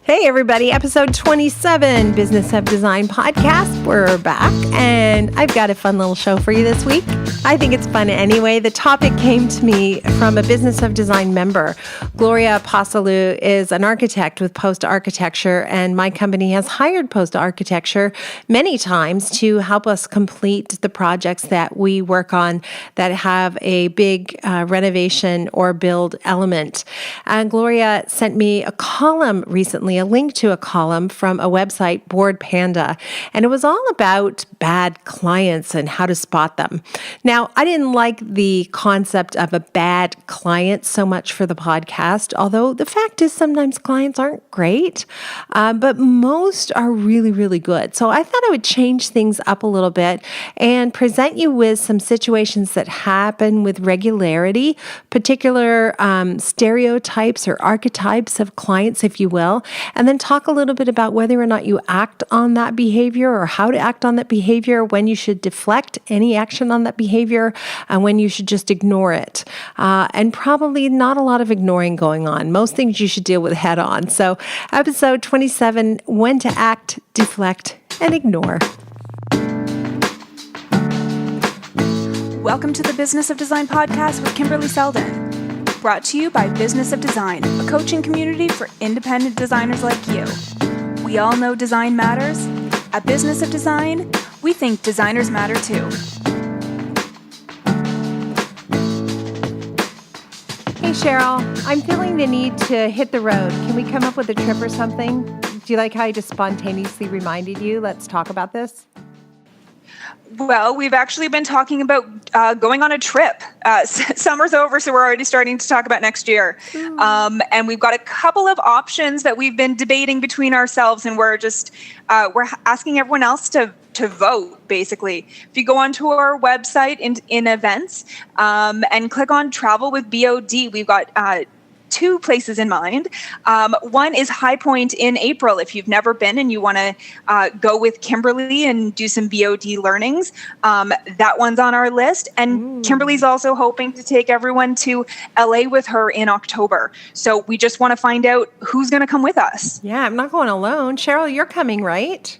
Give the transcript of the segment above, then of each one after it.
Hey everybody, episode 27, Business of Design podcast. We're back and I've got a fun little show for you this week. I think it's fun anyway. The topic came to me from a Business of Design member. Gloria Apostolou is an architect with Post Architecture, and my company has hired Post Architecture many times to help us complete the projects that we work on that have a big renovation or build element. Gloria sent me a column recently, a link to a column from a website, Board Panda, and it was all about bad clients and how to spot them. Now, I didn't like the concept of a bad client so much for the podcast, although the fact is sometimes clients aren't great, but most are really, really good. So I thought I would change things up a little bit and present you with some situations that happen with regularity, particular stereotypes or archetypes of clients, if you will, and then talk a little bit about whether or not you act on that behavior or how to act on that behavior, when you should deflect any action on that behavior, and when you should just ignore it. And probably not a lot of ignoring going on. Most things you should deal with head on. So episode 27, when to act, deflect, and ignore. Welcome to the Business of Design podcast with Kimberley Seldon. Brought to you by Business of Design, a coaching community for independent designers like you. We all know design matters. At Business of Design, we think designers matter too. Hey Cheryl, I'm feeling the need to hit the road. Can we come up with a trip or something? Do you like how I just spontaneously reminded you? Let's talk about this. Well, we've actually been talking about going on a trip. Summer's over, so we're already starting to talk about next year. And we've got a couple of options that we've been debating between ourselves, and we're asking everyone else to vote, basically. If you go onto our website in events and click on Travel with Bo Dee, we've got two places in mind. One is High Point in April. If you've never been and you want to go with Kimberley and do some BOD learnings, that one's on our list. And Kimberley's also hoping to take everyone to LA with her in October. So we just want to find out who's going to come with us. Yeah, I'm not going alone. Cheryl, you're coming, right?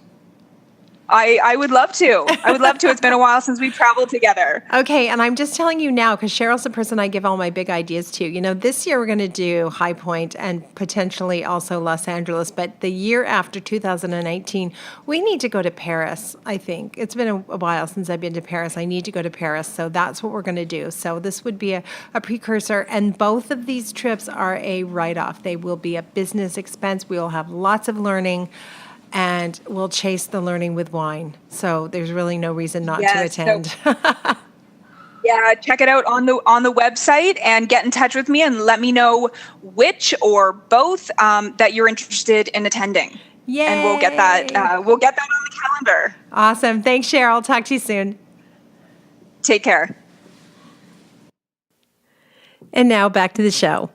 I would love to. It's been a while since we've traveled together. Okay, and I'm just telling you now, because Cheryl's the person I give all my big ideas to. You know, this year we're going to do High Point and potentially also Los Angeles, but the year after 2019, we need to go to Paris, I think. It's been a while since I've been to Paris. I need to go to Paris, so that's what we're going to do. So this would be a precursor, and both of these trips are a write-off. They will be a business expense. We will have lots of learning, and we'll chase the learning with wine. So there's really no reason not to attend. Yeah, check it out on the website and get in touch with me and let me know which or both that you're interested in attending. Yay! And we'll get that on the calendar. Awesome. Thanks, Cheryl. Talk to you soon. Take care. And now back to the show.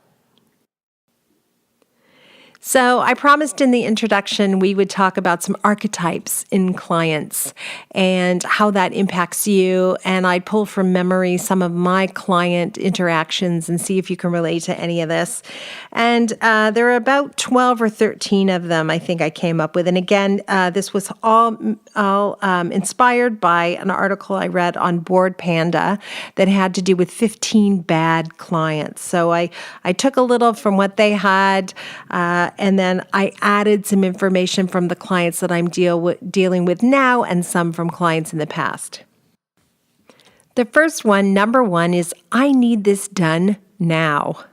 So I promised in the introduction we would talk about some archetypes in clients and how that impacts you. And I'd pull from memory some of my client interactions and see if you can relate to any of this. And there are about 12 or 13 of them I think I came up with. And again, this was all inspired by an article I read on Board Panda that had to do with 15 bad clients. So I took a little from what they had, and then I added some information from the clients that I'm dealing with now and some from clients in the past. The first one, number one, is I need this done now.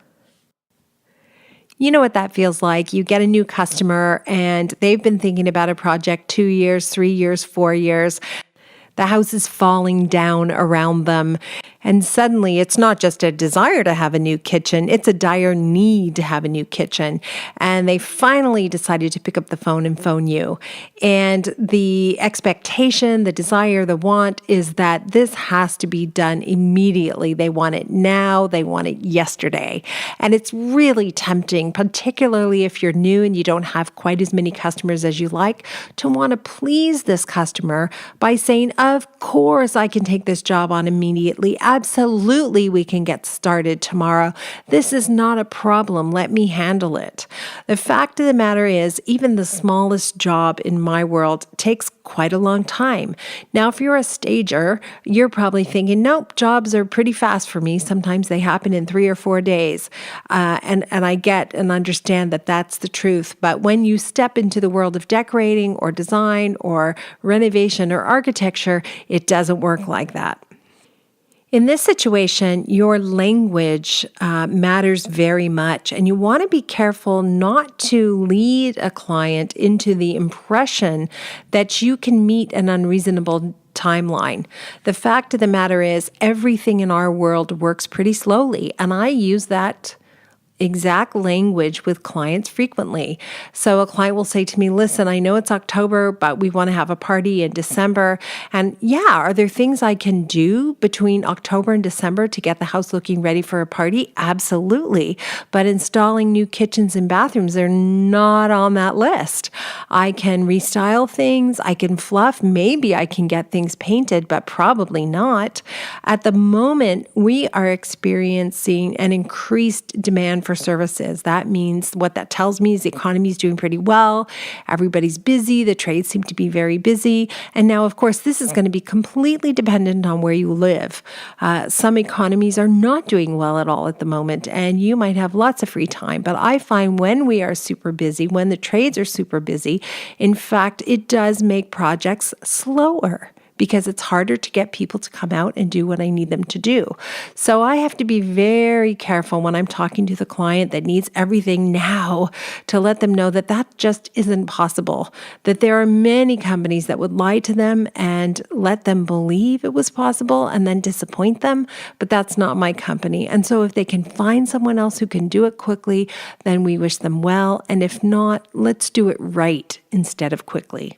You know what that feels like. You get a new customer and they've been thinking about a project 2 years, 3 years, 4 years. The house is falling down around them. And suddenly it's not just a desire to have a new kitchen, it's a dire need to have a new kitchen. And they finally decided to pick up the phone and phone you. And the expectation, the desire, the want is that this has to be done immediately. They want it now, they want it yesterday. And it's really tempting, particularly if you're new and you don't have quite as many customers as you like, to want to please this customer by saying, of course I can take this job on immediately. absolutely we can get started tomorrow. This is not a problem. Let me handle it. The fact of the matter is, even the smallest job in my world takes quite a long time. Now, if you're a stager, you're probably thinking, nope, jobs are pretty fast for me. Sometimes they happen in 3 or 4 days. And I get and understand that that's the truth. But when you step into the world of decorating or design or renovation or architecture, it doesn't work like that. In this situation, your language matters very much, and you want to be careful not to lead a client into the impression that you can meet an unreasonable timeline. The fact of the matter is, everything in our world works pretty slowly, and I use that exact language with clients frequently. So a client will say to me, listen, I know it's October, but we want to have a party in December. And yeah, are there things I can do between October and December to get the house looking ready for a party? Absolutely. But installing new kitchens and bathrooms, they're not on that list. I can restyle things. I can fluff. Maybe I can get things painted, but probably not. At the moment, we are experiencing an increased demand for services. That means what that tells me is the economy is doing pretty well. Everybody's busy. The trades seem to be very busy. And now, of course, this is going to be completely dependent on where you live. Some economies are not doing well at all at the moment, and you might have lots of free time. But I find when we are super busy, when the trades are super busy, in fact, it does make projects slower, because it's harder to get people to come out and do what I need them to do. So I have to be very careful when I'm talking to the client that needs everything now to let them know that that just isn't possible, that there are many companies that would lie to them and let them believe it was possible and then disappoint them, but that's not my company. And so if they can find someone else who can do it quickly, then we wish them well. And if not, let's do it right instead of quickly.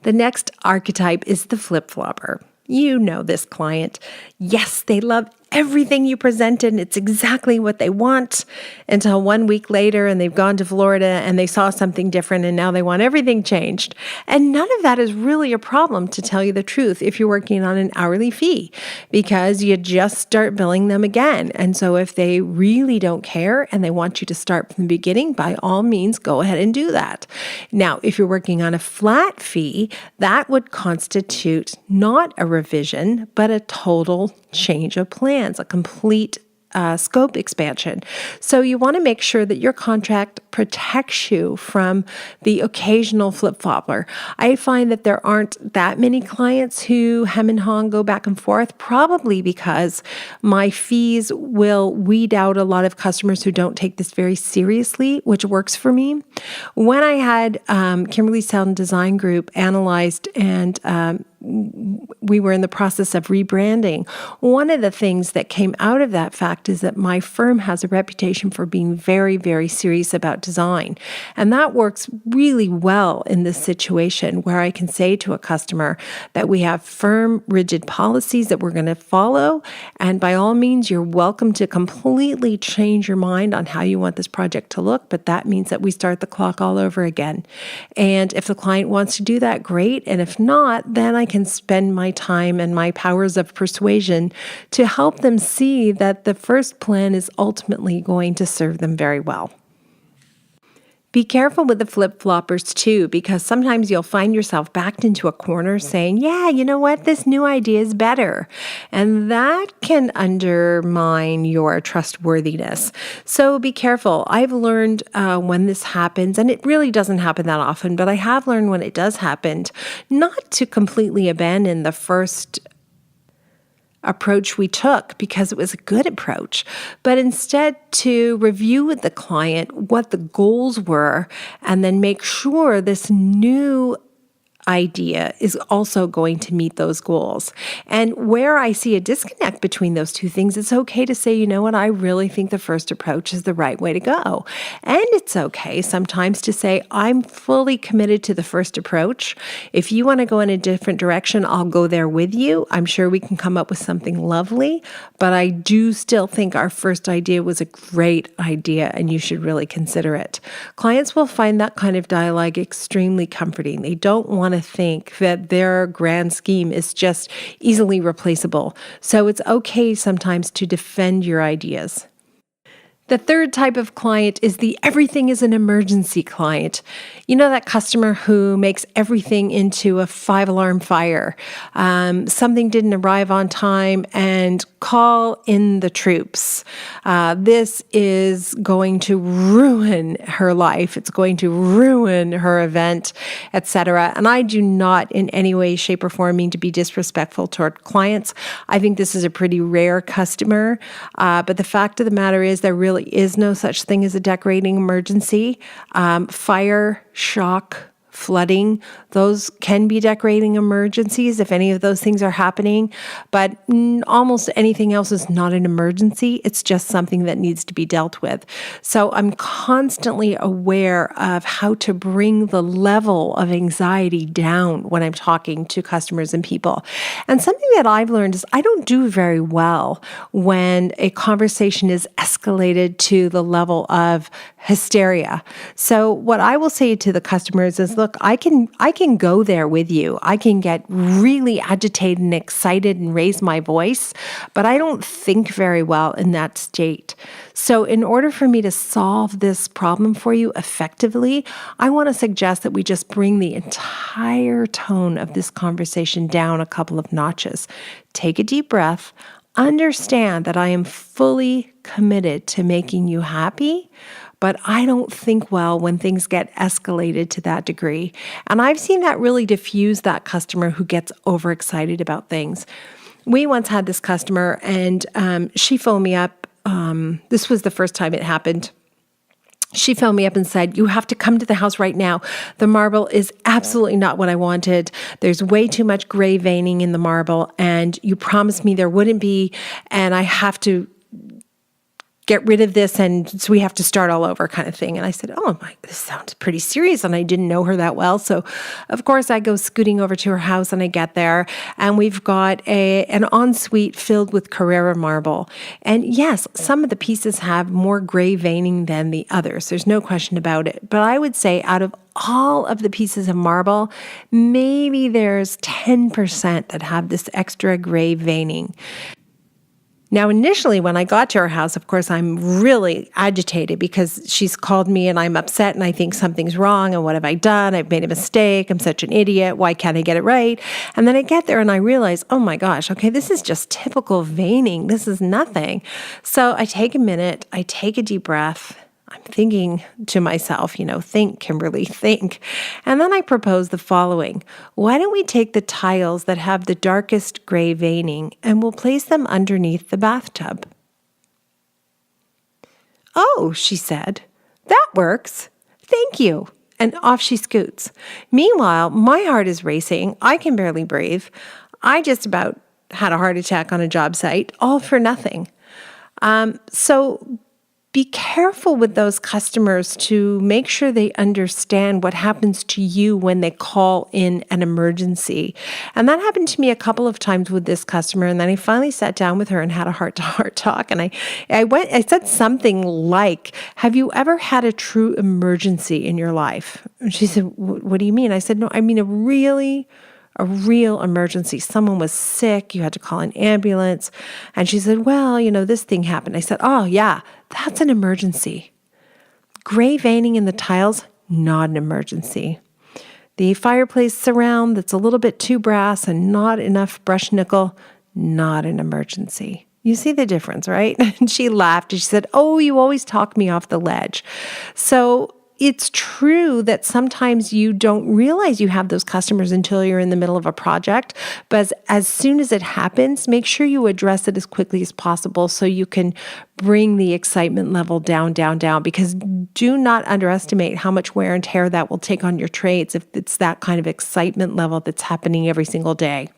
The next archetype is the flip-flopper. You know this client. Yes, they love everything you presented, and it's exactly what they want, until 1 week later and they've gone to Florida and they saw something different and now they want everything changed. And none of that is really a problem, to tell you the truth, if you're working on an hourly fee, because you just start billing them again. And so if they really don't care and they want you to start from the beginning, by all means, go ahead and do that. Now, if you're working on a flat fee, that would constitute not a revision, but a total change of plans, a complete scope expansion. So you want to make sure that your contract protects you from the occasional flip-flopper. I find that there aren't that many clients who hem and haw and go back and forth, probably because my fees will weed out a lot of customers who don't take this very seriously, which works for me. When I had Kimberley Seldon Design Group analyzed and we were in the process of rebranding, one of the things that came out of that fact is that my firm has a reputation for being very, very serious about design. And that works really well in this situation, where I can say to a customer that we have firm, rigid policies that we're going to follow. And by all means, you're welcome to completely change your mind on how you want this project to look. But that means that we start the clock all over again. And if the client wants to do that, great. And if not, then I can spend my time and my powers of persuasion to help them see that the first plan is ultimately going to serve them very well. Be careful with the flip-floppers too, because sometimes you'll find yourself backed into a corner saying, yeah, you know what, this new idea is better. And that can undermine your trustworthiness. So be careful. I've learned when this happens, and it really doesn't happen that often, but I have learned when it does happen, not to completely abandon the first approach we took because it was a good approach, but instead to review with the client what the goals were and then make sure this new idea is also going to meet those goals. And where I see a disconnect between those two things, it's okay to say, you know what, I really think the first approach is the right way to go. And it's okay sometimes to say, I'm fully committed to the first approach. If you want to go in a different direction, I'll go there with you. I'm sure we can come up with something lovely, but I do still think our first idea was a great idea and you should really consider it. Clients will find that kind of dialogue extremely comforting. They don't want to to think that their grand scheme is just easily replaceable. So it's okay sometimes to defend your ideas. The third type of client is the everything is an emergency client. You know, that customer who makes everything into a 5-alarm fire. Something didn't arrive on time and call in the troops. This is going to ruin her life. It's going to ruin her event, etc. And I do not in any way, shape, or form mean to be disrespectful toward clients. I think this is a pretty rare customer. But the fact of the matter is there really is no such thing as a decorating emergency. Fire, shock, flooding, those can be decorating emergencies if any of those things are happening, but almost anything else is not an emergency. It's just something that needs to be dealt with. So I'm constantly aware of how to bring the level of anxiety down when I'm talking to customers and people. And something that I've learned is I don't do very well when a conversation is escalated to the level of hysteria. So what I will say to the customers is, look, I can go there with you. I can get really agitated and excited and raise my voice, but I don't think very well in that state. So in order for me to solve this problem for you effectively, I want to suggest that we just bring the entire tone of this conversation down a couple of notches. Take a deep breath. Understand that I am fully committed to making you happy, but I don't think well when things get escalated to that degree. And I've seen that really diffuse that customer who gets overexcited about things. We once had this customer and she phoned me up. This was the first time it happened. She phoned me up and said, "You have to come to the house right now. The marble is absolutely not what I wanted. There's way too much gray veining in the marble, and you promised me there wouldn't be, and I have to get rid of this, and so we have to start all over," kind of thing. And I said, "Oh my, this sounds pretty serious." And I didn't know her that well. So of course I go scooting over to her house and I get there and we've got an ensuite filled with Carrara marble. And yes, some of the pieces have more gray veining than the others. There's no question about it. But I would say out of all of the pieces of marble, maybe there's 10% that have this extra gray veining. Now, initially, when I got to her house, of course, I'm really agitated because she's called me and I'm upset and I think something's wrong and what have I done? I've made a mistake. I'm such an idiot. Why can't I get it right? And then I get there and I realize, oh my gosh, okay, this is just typical veining. This is nothing. So I take a minute, I take a deep breath. I'm thinking to myself, think, Kimberly, think. And then I propose the following. Why don't we take the tiles that have the darkest gray veining and we'll place them underneath the bathtub? "Oh," she said, "that works. Thank you." And off she scoots. Meanwhile, my heart is racing. I can barely breathe. I just about had a heart attack on a job site, all for nothing. So be careful with those customers to make sure they understand what happens to you when they call in an emergency. And that happened to me a couple of times with this customer. And then I finally sat down with her and had a heart-to-heart talk. And I said something like, "Have you ever had a true emergency in your life?" And she said, "What do you mean?" I said, "No, I mean a real emergency. Someone was sick. You had to call an ambulance." And she said, "Well, this thing happened." I said, "Oh yeah, that's an emergency. Gray veining in the tiles, not an emergency. The fireplace surround that's a little bit too brass and not enough brushed nickel, not an emergency." You see the difference, right? And she laughed and she said, "Oh, you always talk me off the ledge." So it's true that sometimes you don't realize you have those customers until you're in the middle of a project. But as soon as it happens, make sure you address it as quickly as possible so you can bring the excitement level down, because do not underestimate how much wear and tear that will take on your trades if it's that kind of excitement level that's happening every single day.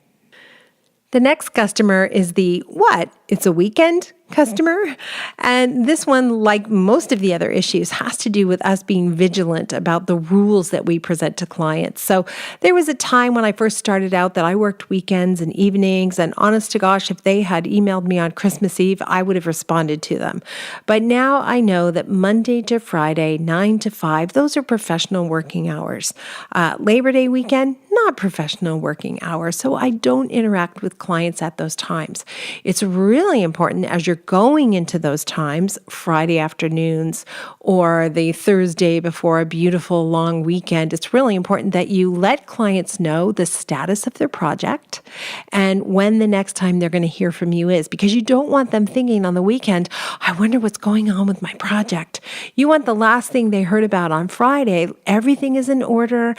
The next customer is the what? It's a weekend customer. And this one, like most of the other issues, has to do with us being vigilant about the rules that we present to clients. So there was a time when I first started out that I worked weekends and evenings, and honest to gosh, if they had emailed me on Christmas Eve, I would have responded to them. But now I know that Monday to Friday, 9 to 5, those are professional working hours. Labor Day weekend, not professional working hours. So I don't interact with clients at those times. It's really important as you're going into those times, Friday afternoons or the Thursday before a beautiful long weekend, it's really important that you let clients know the status of their project and when the next time they're going to hear from you is, because you don't want them thinking on the weekend, I wonder what's going on with my project. You want the last thing they heard about on Friday. Everything is in order.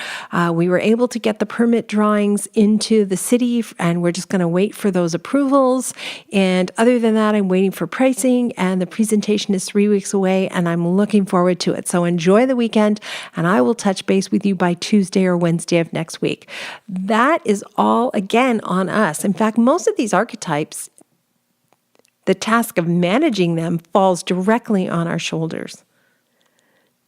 We were able to get the permit drawings into the city, and we're just going to wait for those approvals. And other than that, I'm waiting for pricing, and the presentation is 3 weeks away, and I'm looking forward to it. So enjoy the weekend, and I will touch base with you by Tuesday or Wednesday of next week. That is all, again, on us. In fact, most of these archetypes, the task of managing them falls directly on our shoulders.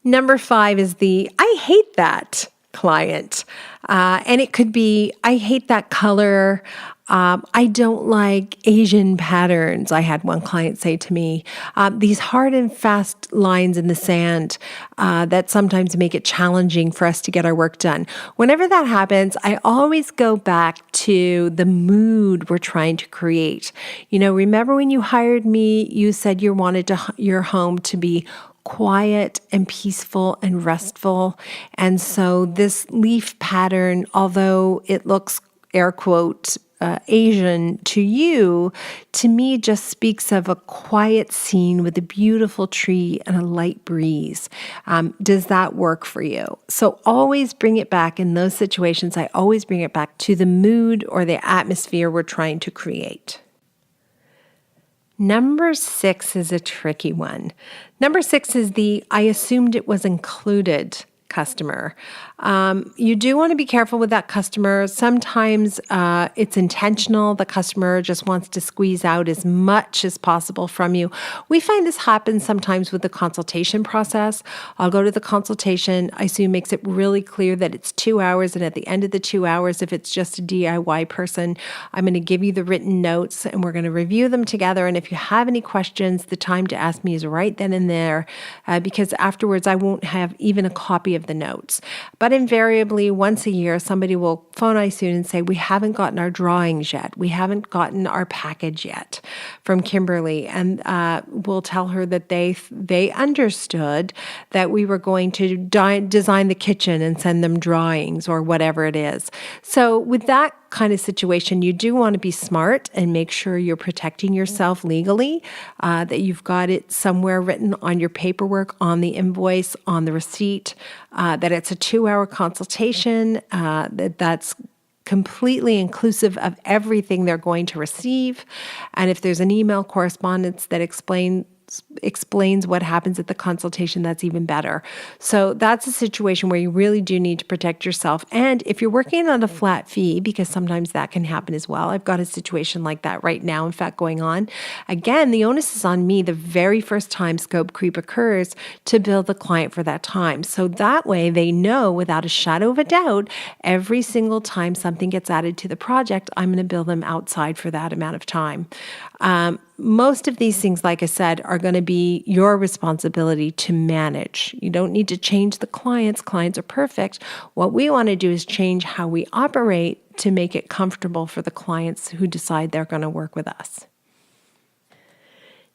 Number 5 is the I hate that client. And it could be, I hate that color. I don't like Asian patterns. I had one client say to me, these hard and fast lines in the sand that sometimes make it challenging for us to get our work done. Whenever that happens, I always go back to the mood we're trying to create. Remember when you hired me, you said you wanted your home to be quiet and peaceful and restful. And so this leaf pattern, although it looks, air quote, Asian to you, to me just speaks of a quiet scene with a beautiful tree and a light breeze. Does that work for you? So always bring it back in those situations. I always bring it back to the mood or the atmosphere we're trying to create. Number 6 is a tricky one. Number 6 is the I assumed it was included customer. You do want to be careful with that customer. Sometimes it's intentional. The customer just wants to squeeze out as much as possible from you. We find this happens sometimes with the consultation process. I'll go to the consultation. I assume makes it really clear that it's 2 hours. And at the end of the 2 hours, if it's just a DIY person, I'm going to give you the written notes and we're going to review them together. And if you have any questions, the time to ask me is right then and there, because afterwards I won't have even a copy of the notes. But invariably, once a year, somebody will phone iSoon and say, we haven't gotten our drawings yet. We haven't gotten our package yet from Kimberley. And we'll tell her that they understood that we were going to design the kitchen and send them drawings or whatever it is. So with that kind of situation, you do want to be smart and make sure you're protecting yourself legally, that you've got it somewhere written on your paperwork, on the invoice, on the receipt, that it's a 2-hour consultation, that's completely inclusive of everything they're going to receive. And if there's an email correspondence that explains what happens at the consultation, that's even better. So that's a situation where you really do need to protect yourself. And if you're working on a flat fee, because sometimes that can happen as well. I've got a situation like that right now, in fact, going on. Again, the onus is on me the very first time scope creep occurs to bill the client for that time. So that way they know without a shadow of a doubt, every single time something gets added to the project, I'm going to bill them outside for that amount of time. Most of these things, like I said, are going to be your responsibility to manage. You don't need to change the clients. Clients are perfect. What we want to do is change how we operate to make it comfortable for the clients who decide they're going to work with us.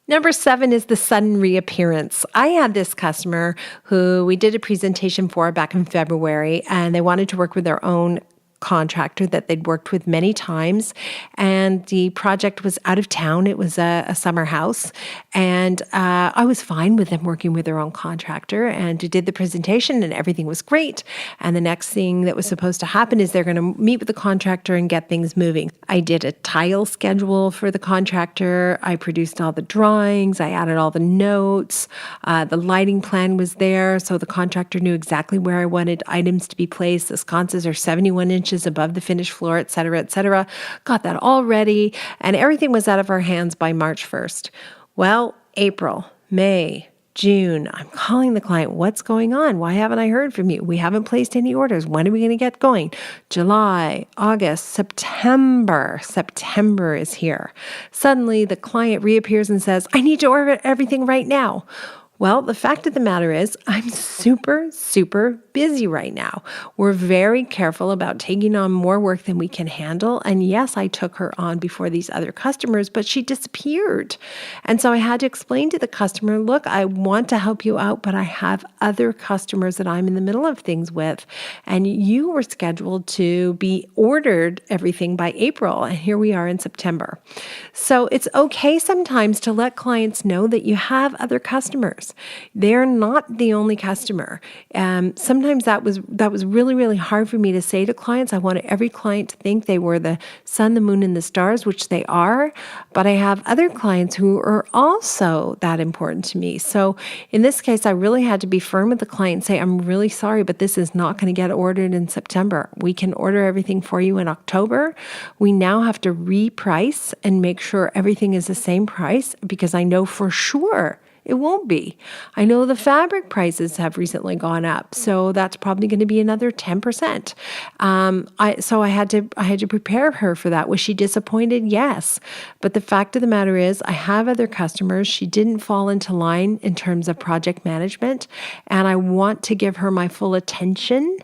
Number 7 is the sudden reappearance. I had this customer who we did a presentation for back in February, and they wanted to work with their own contractor that they'd worked with many times, and the project was out of town. It was a summer house, and I was fine with them working with their own contractor, and we did the presentation and everything was great. And the next thing that was supposed to happen is they're going to meet with the contractor and get things moving. I did a tile schedule for the contractor. I produced all the drawings. I added all the notes. The lighting plan was there, so the contractor knew exactly where I wanted items to be placed. The sconces are 71 inches above the finished floor, et cetera, got that all ready, and everything was out of our hands by March 1st. Well, April, May, June, I'm calling the client. What's going on? Why haven't I heard from you? We haven't placed any orders. When are we going to get going? July, August, September. September is here. Suddenly, the client reappears and says, I need to order everything right now. Well, the fact of the matter is I'm super, super busy right now. We're very careful about taking on more work than we can handle. And yes, I took her on before these other customers, but she disappeared. And so I had to explain to the customer, look, I want to help you out, but I have other customers that I'm in the middle of things with. And you were scheduled to be ordered everything by April. And here we are in September. So it's okay sometimes to let clients know that you have other customers. They're not the only customer. Sometimes that was really, really hard for me to say to clients. I wanted every client to think they were the sun, the moon, and the stars, which they are. But I have other clients who are also that important to me. So in this case, I really had to be firm with the client and say, I'm really sorry, but this is not going to get ordered in September. We can order everything for you in October. We now have to reprice and make sure everything is the same price because I know for sure it won't be. I know the fabric prices have recently gone up, so that's probably going to be another 10%. So I had to prepare her for that. Was she disappointed? Yes. But the fact of the matter is I have other customers. She didn't fall into line in terms of project management, and I want to give her my full attention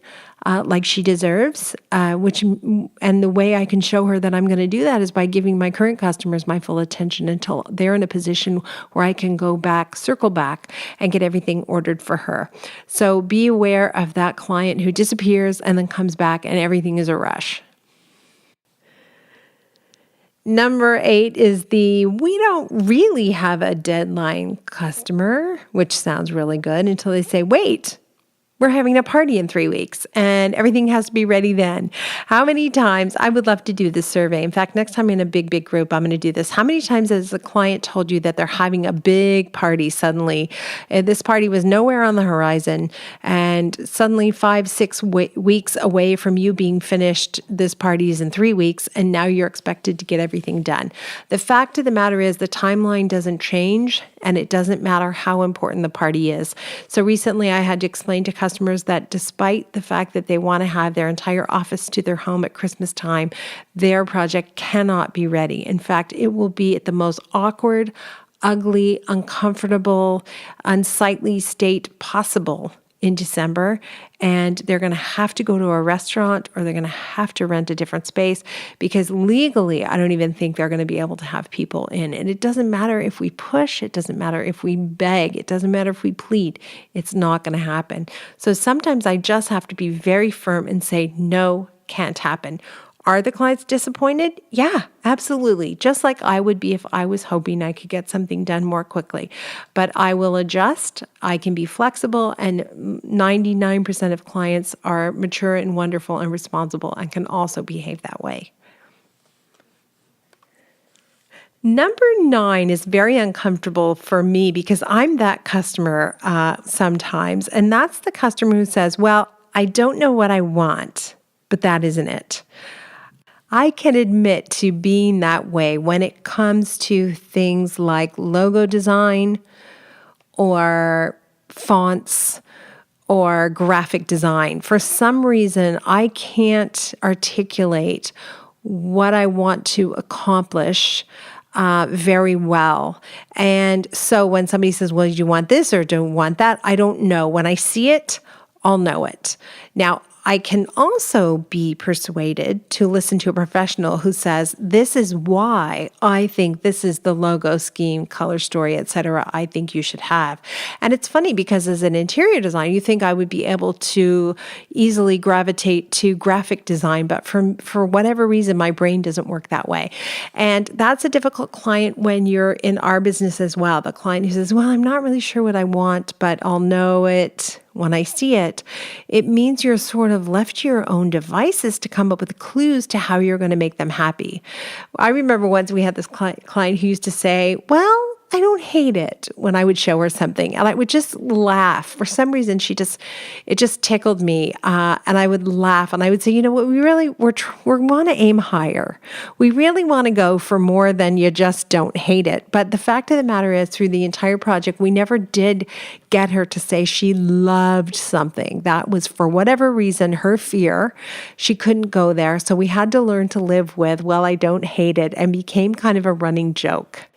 like she deserves, and the way I can show her that I'm going to do that is by giving my current customers my full attention until they're in a position where I can go back, circle back, and get everything ordered for her. So be aware of that client who disappears and then comes back and everything is a rush. Number 8 is we don't really have a deadline customer, which sounds really good until they say, wait, we're having a party in 3 weeks and everything has to be ready then. How many times, I would love to do this survey. In fact, next time in a big group, I'm going to do this. How many times has a client told you that they're having a big party suddenly? This party was nowhere on the horizon and suddenly 5-6 weeks away from you being finished, this party is in 3 weeks and now you're expected to get everything done. The fact of the matter is the timeline doesn't change and it doesn't matter how important the party is. So recently I had to explain to customers that despite the fact that they want to have their entire office to their home at Christmas time, their project cannot be ready. In fact, it will be at the most awkward, ugly, uncomfortable, unsightly state possible in December, and they're going to have to go to a restaurant or they're going to have to rent a different space because legally, I don't even think they're going to be able to have people in. And it doesn't matter if we push, it doesn't matter if we beg, it doesn't matter if we plead, it's not going to happen. So sometimes I just have to be very firm and say, no, can't happen. Are the clients disappointed? Yeah, absolutely. Just like I would be if I was hoping I could get something done more quickly. But I will adjust. I can be flexible. And 99% of clients are mature and wonderful and responsible and can also behave that way. Number 9 is very uncomfortable for me because I'm that customer sometimes. And that's the customer who says, well, I don't know what I want, but that isn't it. I can admit to being that way when it comes to things like logo design or fonts or graphic design. For some reason, I can't articulate what I want to accomplish very well. And so when somebody says, well, do you want this or don't want that? I don't know. When I see it, I'll know it. Now, I can also be persuaded to listen to a professional who says, this is why I think this is the logo scheme, color story, etc. I think you should have. And it's funny because as an interior designer, you think I would be able to easily gravitate to graphic design, but for whatever reason, my brain doesn't work that way. And that's a difficult client when you're in our business as well. The client who says, well, I'm not really sure what I want, but I'll know it when I see it. It means you're sort of left to your own devices to come up with clues to how you're going to make them happy. I remember once we had this client who used to say, well, I don't hate it when I would show her something, and I would just laugh. For some reason, it just tickled me, and I would laugh, and I would say, you know what, we want to aim higher. We really want to go for more than you just don't hate it. But the fact of the matter is, through the entire project, we never did get her to say she loved something. That was, for whatever reason, her fear. She couldn't go there, so we had to learn to live with, well, I don't hate it, and became kind of a running joke.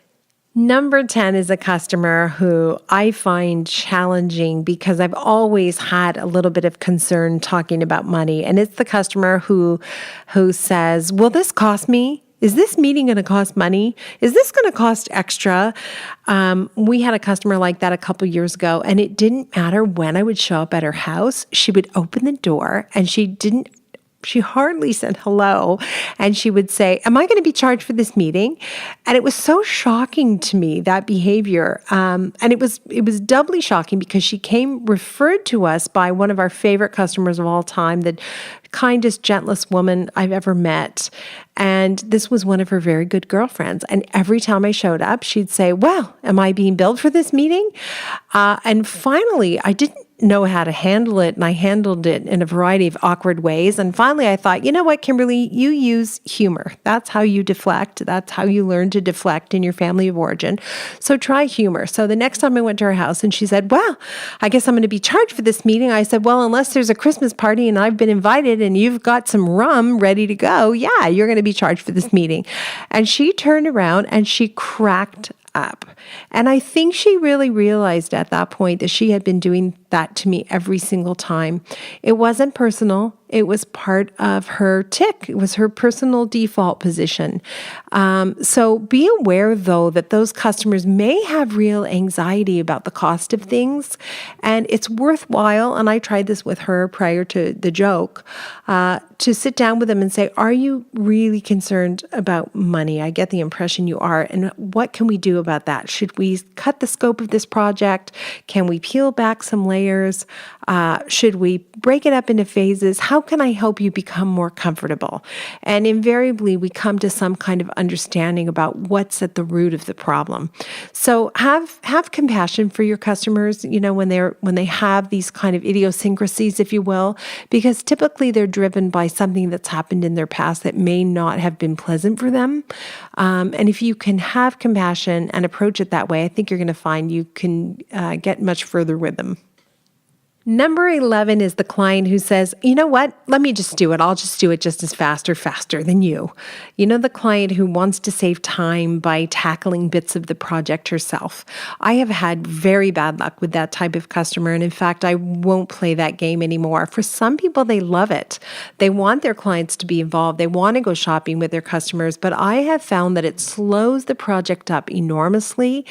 Number 10 is a customer who I find challenging because I've always had a little bit of concern talking about money. And it's the customer who says, will this cost me? Is this meeting going to cost money? Is this going to cost extra? We had a customer like that a couple years ago, and it didn't matter when I would show up at her house. She would open the door, and she hardly said hello. And she would say, am I going to be charged for this meeting? And it was so shocking to me, that behavior. And it was doubly shocking because she came referred to us by one of our favorite customers of all time, the kindest, gentlest woman I've ever met. And this was one of her very good girlfriends. And every time I showed up, she'd say, well, am I being billed for this meeting? And finally, I didn't know how to handle it, and I handled it in a variety of awkward ways. And finally, I thought, you know what, Kimberly, you use humor. That's how you deflect. That's how you learn to deflect in your family of origin. So try humor. So the next time I went to her house and she said, well, I guess I'm going to be charged for this meeting. I said, well, unless there's a Christmas party and I've been invited and you've got some rum ready to go, yeah, you're going to be charged for this meeting. And she turned around and she cracked up. And I think she really realized at that point that she had been doing that to me every single time. It wasn't personal. It was part of her tick. It was her personal default position. So be aware, though, that those customers may have real anxiety about the cost of things. And it's worthwhile, and I tried this with her prior to the joke, to sit down with them and say, are you really concerned about money? I get the impression you are. And what can we do about that? Should we cut the scope of this project? Can we peel back some layers? Should we break it up into phases? How can I help you become more comfortable? And invariably, we come to some kind of understanding about what's at the root of the problem. So have compassion for your customers, when they have these kind of idiosyncrasies, if you will, because typically they're driven by something that's happened in their past that may not have been pleasant for them. And if you can have compassion and approach it that way, I think you're going to find you can get much further with them. Number 11 is the client who says, you know what, let me just do it. I'll just do it just as faster than you. The client who wants to save time by tackling bits of the project herself. I have had very bad luck with that type of customer. And in fact, I won't play that game anymore. For some people, they love it. They want their clients to be involved. They want to go shopping with their customers. But I have found that it slows the project up enormously.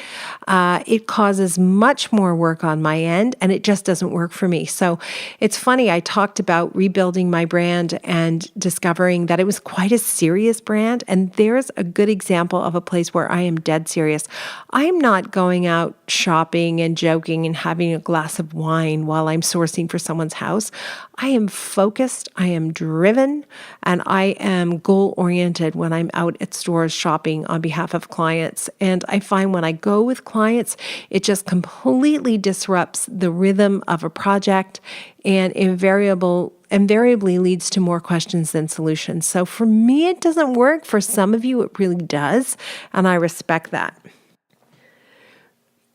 It causes much more work on my end, and it just doesn't work for me. So it's funny, I talked about rebuilding my brand and discovering that it was quite a serious brand. And there's a good example of a place where I am dead serious. I am not going out shopping and joking and having a glass of wine while I'm sourcing for someone's house. I am focused, I am driven, and I am goal-oriented when I'm out at stores shopping on behalf of clients. And I find when I go with clients, it just completely disrupts the rhythm of a project and invariably leads to more questions than solutions. So for me, it doesn't work. For some of you, it really does, and I respect that.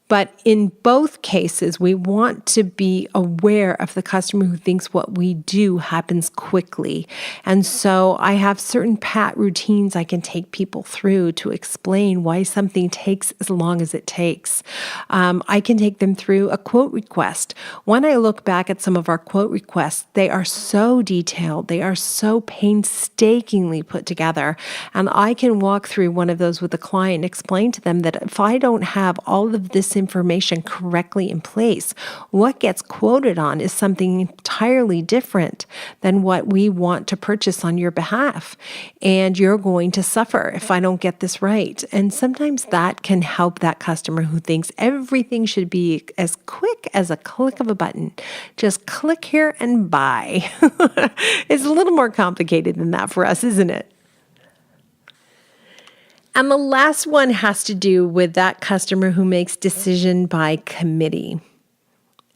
But in both cases, we want to be aware of the customer who thinks what we do happens quickly. And so I have certain pat routines I can take people through to explain why something takes as long as it takes. I can take them through a quote request. When I look back at some of our quote requests, they are so detailed. They are so painstakingly put together. And I can walk through one of those with a client and explain to them that if I don't have all of this information correctly in place, what gets quoted on is something entirely different than what we want to purchase on your behalf. And you're going to suffer if I don't get this right. And sometimes that can help that customer who thinks everything should be as quick as a click of a button. Just click here and buy. It's a little more complicated than that for us, isn't it? And the last one has to do with that customer who makes decision by committee.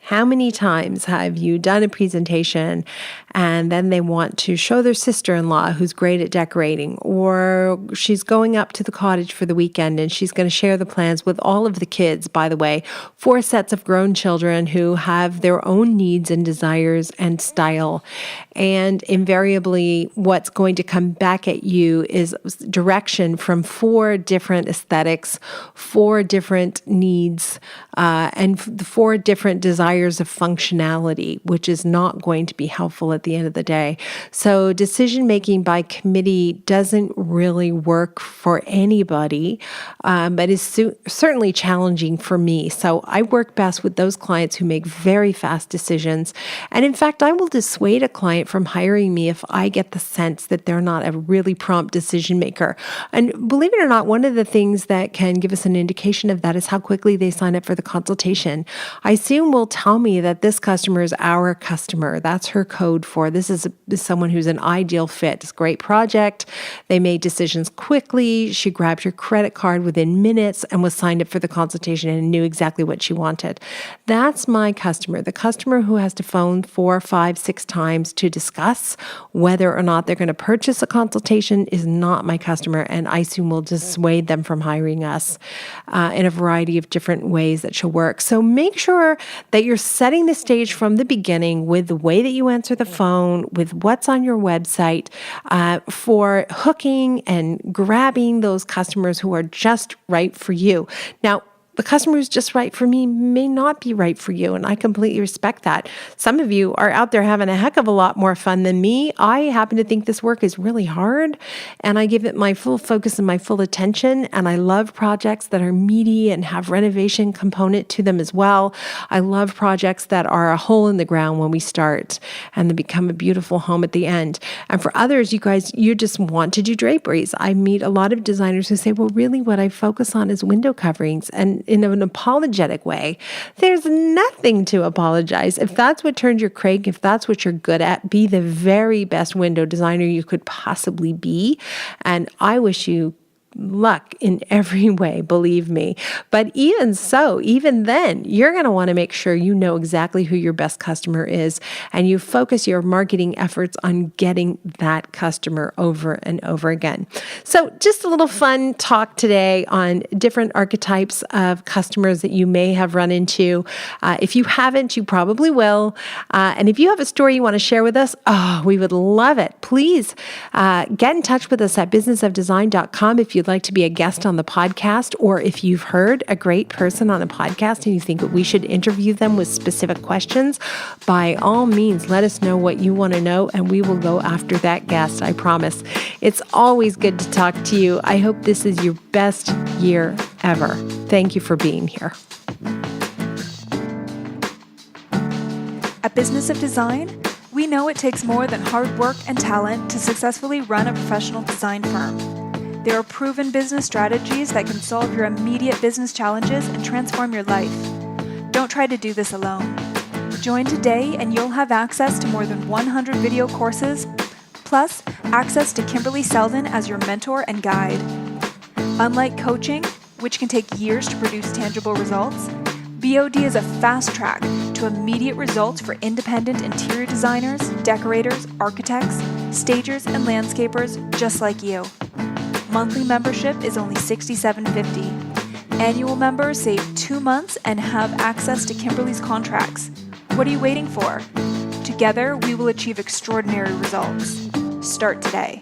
How many times have you done a presentation and then they want to show their sister-in-law who's great at decorating, or she's going up to the cottage for the weekend and she's going to share the plans with all of the kids, by the way, 4 sets of grown children who have their own needs and desires and style. And invariably, what's going to come back at you is direction from 4 different aesthetics, 4 different needs, and 4 different desires of functionality, which is not going to be helpful at the end of the day. So decision making by committee doesn't really work for anybody, but is certainly challenging for me. So I work best with those clients who make very fast decisions. And in fact, I will dissuade a client from hiring me if I get the sense that they're not a really prompt decision maker. And believe it or not, one of the things that can give us an indication of that is how quickly they sign up for the consultation. I soon will tell me that this customer is our customer. That's her code for this is someone who's an ideal fit. It's a great project. They made decisions quickly. She grabbed her credit card within minutes and was signed up for the consultation and knew exactly what she wanted. That's my customer. The customer who has to phone 4, 5, 6 times to discuss whether or not they're going to purchase a consultation is not my customer, and I soon will dissuade them from hiring us in a variety of different ways that she'll work. So make sure that you're setting the stage from the beginning with the way that you answer the phone, with what's on your website, for hooking and grabbing those customers who are just right for you. Now, the customer who's just right for me may not be right for you, and I completely respect that. Some of you are out there having a heck of a lot more fun than me. I happen to think this work is really hard, and I give it my full focus and my full attention, and I love projects that are meaty and have renovation component to them as well. I love projects that are a hole in the ground when we start, and they become a beautiful home at the end. And for others, you guys, you just want to do draperies. I meet a lot of designers who say, well, really what I focus on is window coverings, and in an apologetic way. There's nothing to apologize. If that's what turns your crank, if that's what you're good at, be the very best window designer you could possibly be. And I wish you luck in every way, believe me. But even so, even then, you're going to want to make sure you know exactly who your best customer is, and you focus your marketing efforts on getting that customer over and over again. So just a little fun talk today on different archetypes of customers that you may have run into. If you haven't, you probably will. And if you have a story you want to share with us, we would love it. Please get in touch with us at businessofdesign.com if you'd like to be a guest on the podcast, or if you've heard a great person on a podcast and you think that we should interview them with specific questions, by all means, let us know what you want to know and we will go after that guest, I promise. It's always good to talk to you. I hope this is your best year ever. Thank you for being here. At Business of Design, we know it takes more than hard work and talent to successfully run a professional design firm. There are proven business strategies that can solve your immediate business challenges and transform your life. Don't try to do this alone. Join today and you'll have access to more than 100 video courses, plus access to Kimberley Seldon as your mentor and guide. Unlike coaching, which can take years to produce tangible results, Bo Dee is a fast track to immediate results for independent interior designers, decorators, architects, stagers, and landscapers just like you. Monthly membership is only $67.50. Annual members save 2 months and have access to Kimberley's contracts. What are you waiting for? Together, we will achieve extraordinary results. Start today.